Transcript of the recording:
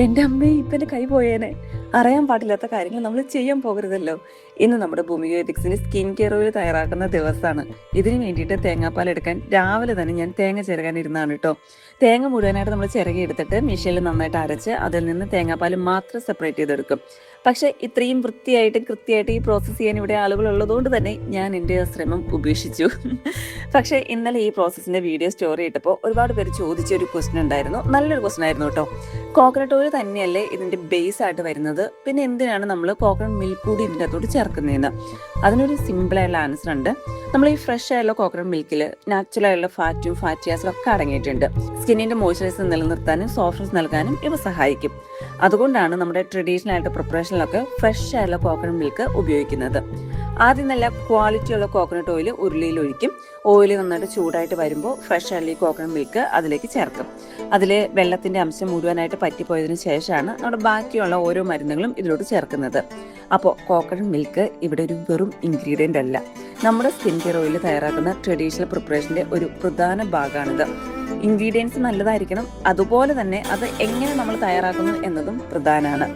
എൻ്റെ അമ്മയെ ഇപ്പം എൻ്റെ കൈ പോയേനെ. അറിയാൻ പാടില്ലാത്ത കാര്യങ്ങൾ നമ്മൾ ചെയ്യാൻ പോകരുതല്ലോ. ഇന്ന് നമ്മുടെ ഭൂമികേതിക്സിന് സ്കിൻ കെയർ ഓയിൽ തയ്യാറാക്കുന്ന ദിവസമാണ്. ഇതിന് വേണ്ടിയിട്ട് തേങ്ങാപ്പാൽ എടുക്കാൻ രാവിലെ തന്നെ ഞാൻ തേങ്ങ ചിരകാൻ ഇരുന്നാണ് കേട്ടോ. തേങ്ങ മുഴുവനായിട്ട് നമ്മൾ ചിരകി എടുത്തിട്ട് മിക്സിയിൽ നന്നായിട്ട് അരച്ച് അതിൽ നിന്ന് തേങ്ങാപ്പാൽ മാത്രം സെപ്പറേറ്റ് ചെയ്തെടുക്കും. പക്ഷേ ഇത്രയും വൃത്തിയായിട്ട് കൃത്യമായിട്ട് ഈ പ്രോസസ്സ് ചെയ്യാൻ ഇവിടെ ആളുകൾ ഉള്ളതുകൊണ്ട് തന്നെ ഞാൻ എൻ്റെ ശ്രമം ഉപേക്ഷിച്ചു. പക്ഷേ ഇന്നലെ ഈ പ്രോസസ്സിൻ്റെ വീഡിയോ സ്റ്റോറി ഇട്ടപ്പോൾ ഒരുപാട് പേര് ചോദിച്ചൊരു ക്വസ്റ്റ്യൻ ഉണ്ടായിരുന്നു. നല്ലൊരു ക്വസ്റ്റ്യൻ ആയിരുന്നു കേട്ടോ. കോക്കനട്ട് ഓയിൽ തന്നെയല്ലേ ഇതിൻ്റെ ബേസ് ആയിട്ട് വരുന്നത്, പിന്നെ എന്തിനാണ് നമ്മൾ കോക്കനട്ട് മിൽക്ക് കൂടി ഇതിൻ്റെ അകത്തോട്ട് ചേർക്കുന്നതെന്ന്? അതിനൊരു സിമ്പിളായുള്ള ആൻസർ ഉണ്ട്. നമ്മൾ ഈ ഫ്രഷ് ആയുള്ള കോക്കനട്ട് മിൽക്കിൽ നാച്ചുറലായുള്ള ഫാറ്റും ഫാറ്റി ആസിഡും ഒക്കെ അടങ്ങിയിട്ടുണ്ട്. സ്കിന്നിൻ്റെ മോയ്സ്ചറൈസർ നിലനിർത്താനും സോഫ്റ്റ്നെസ് നൽകാനും ഇവ സഹായിക്കും. അതുകൊണ്ടാണ് നമ്മുടെ ട്രഡീഷണൽ ആയിട്ട് പ്രിപ്പറേഷനിലൊക്കെ ഫ്രഷ് ആയുള്ള കോക്കനട്ട് മിൽക്ക് ഉപയോഗിക്കുന്നത്. ആദ്യം നല്ല ക്വാളിറ്റിയുള്ള കോക്കനട്ട് ഓയിൽ ഉരുളിയിൽ ഒഴിക്കും. ഓയിൽ നന്നായിട്ട് ചൂടായിട്ട് വരുമ്പോൾ ഫ്രഷ് ആയുള്ള ഈ കോക്കനട്ട് മിൽക്ക് അതിലേക്ക് ചേർക്കും. അതിൽ വെള്ളത്തിൻ്റെ അംശം മുഴുവനായിട്ട് പറ്റിപ്പോയതിനു ശേഷമാണ് നമ്മുടെ ബാക്കിയുള്ള ഓരോ മരുന്നുകളും ഇതിലോട്ട് ചേർക്കുന്നത്. അപ്പോൾ കോക്കനട്ട് മിൽക്ക് ഇവിടെ ഒരു വെറും ഇൻഗ്രീഡിയൻ്റ് അല്ല, നമ്മുടെ സ്കിൻ കെയർ ഓയിൽ തയ്യാറാക്കുന്ന ട്രഡീഷണൽ പ്രിപ്പറേഷൻ്റെ ഒരു പ്രധാന ഭാഗമാണിത്. ഇൻഗ്രീഡിയൻസ് നല്ലതായിരിക്കണം, അതുപോലെ തന്നെ അത് എങ്ങനെ നമ്മൾ തയ്യാറാക്കുന്നു എന്നതും പ്രധാനമാണ്.